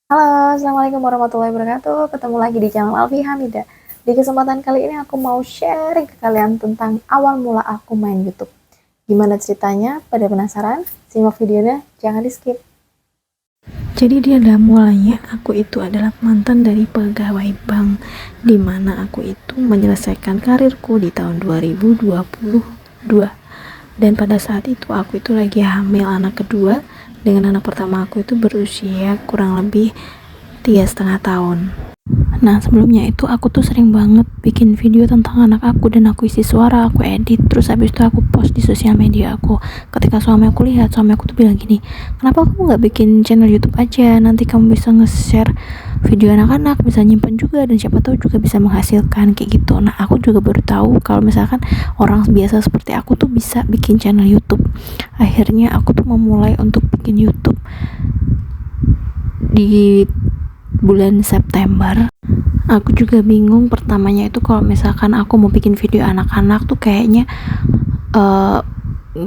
Halo, assalamualaikum warahmatullahi wabarakatuh. Ketemu lagi di channel Alfi Hamida. Di kesempatan kali ini aku mau sharing ke kalian tentang awal mula aku main YouTube. Gimana ceritanya? Pada penasaran? Simak videonya, jangan di skip. Jadi dia adalah mulanya aku itu adalah mantan dari pegawai bank, di mana aku itu menyelesaikan karirku di tahun 2022. Dan pada saat itu aku itu lagi hamil anak kedua, dengan anak pertama aku itu berusia kurang lebih 3,5 tahun. Nah, sebelumnya itu aku tuh sering banget bikin video tentang anak aku, dan aku isi suara, aku edit, terus habis itu aku post di sosial media aku. Ketika suami aku lihat, suami aku tuh bilang gini, kenapa kamu gak bikin channel YouTube aja, nanti kamu bisa nge-share video anak-anak, bisa nyimpen juga, dan siapa tahu juga bisa menghasilkan, kayak gitu. Nah, aku juga baru tahu kalau misalkan orang biasa seperti aku tuh bisa bikin channel YouTube. Akhirnya aku tuh memulai untuk bikin YouTube di bulan September. Aku juga bingung pertamanya itu kalau misalkan aku mau bikin video anak-anak tuh kayaknya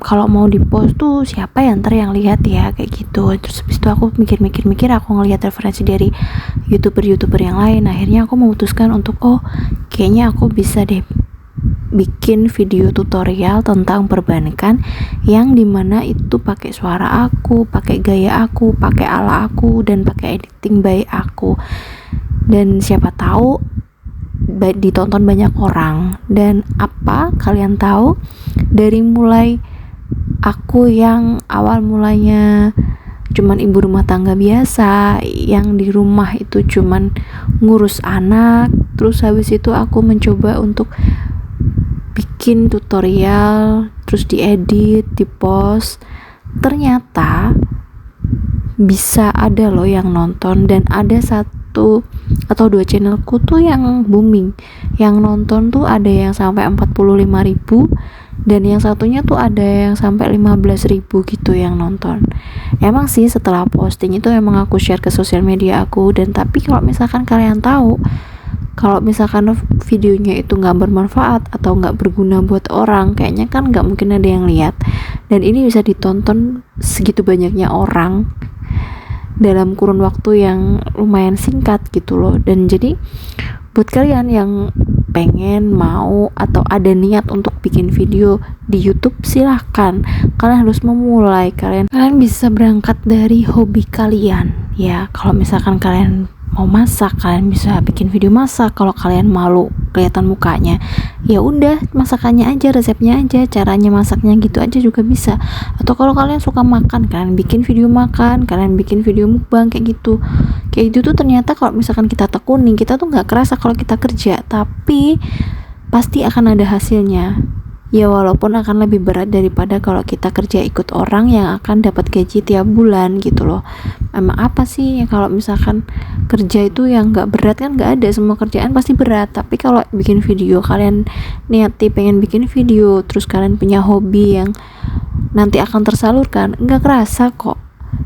kalau mau di post tuh siapa ya ntar yang lihat ya, kayak gitu. Terus habis itu aku mikir-mikir, aku ngelihat referensi dari youtuber yang lain. Akhirnya aku memutuskan untuk kayaknya aku bisa deh bikin video tutorial tentang perbankan yang dimana itu pakai suara aku, pakai gaya aku, pakai ala aku, dan pakai editing by aku. Dan siapa tahu ditonton banyak orang. Dan apa kalian tahu, dari mulai aku yang awal mulanya cuman ibu rumah tangga biasa yang di rumah itu cuman ngurus anak, terus habis itu aku mencoba untuk bikin tutorial, terus diedit, dipost, ternyata bisa ada loh yang nonton. Dan ada 1 atau 2 channelku tuh yang booming, yang nonton tuh ada yang sampai 45.000, dan yang satunya tuh ada yang sampai 15.000 gitu yang nonton. Emang sih setelah posting itu emang aku share ke sosial media aku, dan tapi kalau misalkan kalian tahu, kalau misalkan videonya itu nggak bermanfaat atau nggak berguna buat orang, kayaknya kan nggak mungkin ada yang lihat. Dan ini bisa ditonton segitu banyaknya orang dalam kurun waktu yang lumayan singkat gitu loh. Dan jadi buat kalian yang pengen, mau, atau ada niat untuk bikin video di YouTube, silahkan. Kalian harus memulai, kalian bisa berangkat dari hobi kalian ya. Kalau misalkan kalian mau masak, kalian bisa bikin video masak. Kalau kalian malu kelihatan mukanya, ya udah masakannya aja, resepnya aja, caranya masaknya gitu aja juga bisa. Atau kalau kalian suka makan, kalian bikin video makan, kalian bikin video mukbang, kayak gitu. Kayak gitu tuh ternyata kalau misalkan kita tekuni, kita tuh nggak kerasa kalau kita kerja, tapi pasti akan ada hasilnya. Ya walaupun akan lebih berat daripada kalau kita kerja ikut orang yang akan dapat gaji tiap bulan gitu loh. Emang apa sih ya kalau misalkan kerja itu yang nggak berat? Kan nggak ada, semua kerjaan pasti berat. Tapi kalau bikin video, kalian niati pengen bikin video, terus kalian punya hobi yang nanti akan tersalurkan, nggak kerasa kok.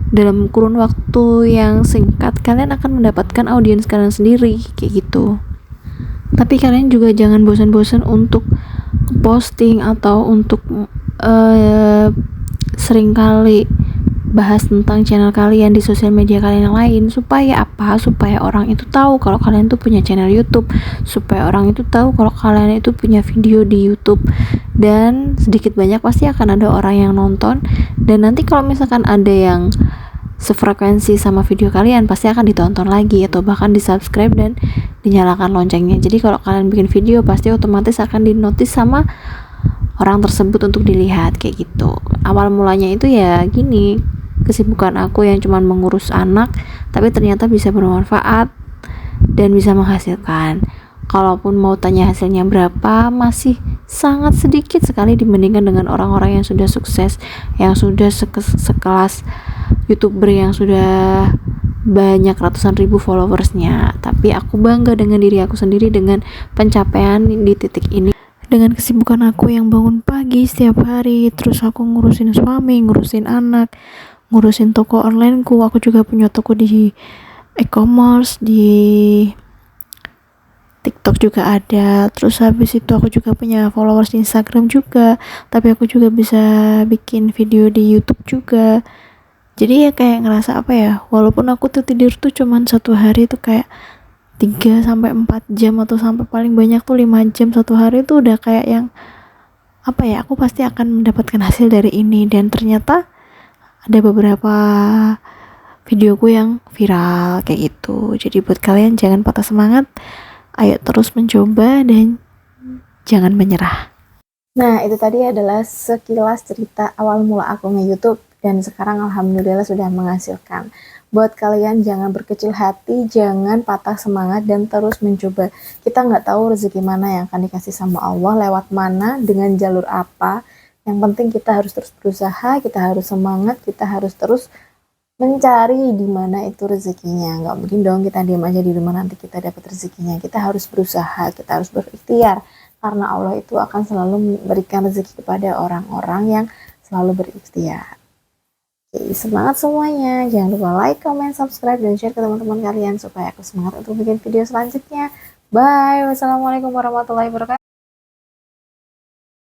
Dalam kurun waktu yang singkat kalian akan mendapatkan audiens kalian sendiri, kayak gitu. Tapi kalian juga jangan bosan-bosan untuk posting atau untuk seringkali bahas tentang channel kalian di sosial media kalian yang lain. Supaya apa? Supaya orang itu tahu kalau kalian tuh punya channel YouTube, supaya orang itu tahu kalau kalian itu punya video di YouTube. Dan sedikit banyak pasti akan ada orang yang nonton, dan nanti kalau misalkan ada yang sefrekuensi sama video kalian, pasti akan ditonton lagi atau bahkan di subscribe dan dinyalakan loncengnya. Jadi kalau kalian bikin video, pasti otomatis akan dinotis sama orang tersebut untuk dilihat, kayak gitu. Awal mulanya itu ya gini, kesibukan aku yang cuman mengurus anak, tapi ternyata bisa bermanfaat dan bisa menghasilkan. Kalaupun mau tanya hasilnya berapa, masih sangat sedikit sekali dibandingkan dengan orang-orang yang sudah sukses, yang sudah sekelas YouTuber yang sudah banyak ratusan ribu followersnya. Tapi aku bangga dengan diri aku sendiri, dengan pencapaian di titik ini, dengan kesibukan aku yang bangun pagi setiap hari, terus aku ngurusin suami, ngurusin anak, ngurusin toko onlineku. Aku juga punya toko di e-commerce, di TikTok juga ada. Terus habis itu aku juga punya followers di Instagram juga, tapi aku juga bisa bikin video di YouTube juga. Jadi ya kayak ngerasa apa ya, walaupun aku tuh tidur tuh cuman satu hari tuh kayak 3 sampai 4 jam atau sampai paling banyak tuh 5 jam satu hari, tuh udah kayak yang apa ya, aku pasti akan mendapatkan hasil dari ini. Dan ternyata ada beberapa videoku yang viral kayak gitu. Jadi buat kalian jangan patah semangat, ayo terus mencoba dan jangan menyerah. Nah, itu tadi adalah sekilas cerita awal mula aku nge-YouTube dan sekarang alhamdulillah sudah menghasilkan. Buat kalian jangan berkecil hati, jangan patah semangat dan terus mencoba. Kita nggak tahu rezeki mana yang akan dikasih sama Allah, lewat mana, dengan jalur apa. Yang penting kita harus terus berusaha, kita harus semangat, kita harus terus mencari di mana itu rezekinya. Nggak mungkin dong kita diam aja di rumah nanti kita dapat rezekinya. Kita harus berusaha, kita harus berikhtiar. Karena Allah itu akan selalu memberikan rezeki kepada orang-orang yang selalu berikhtiar. Oke, semangat semuanya. Jangan lupa like, comment, subscribe, dan share ke teman-teman kalian supaya aku semangat untuk bikin video selanjutnya. Bye. Wassalamualaikum warahmatullahi wabarakatuh.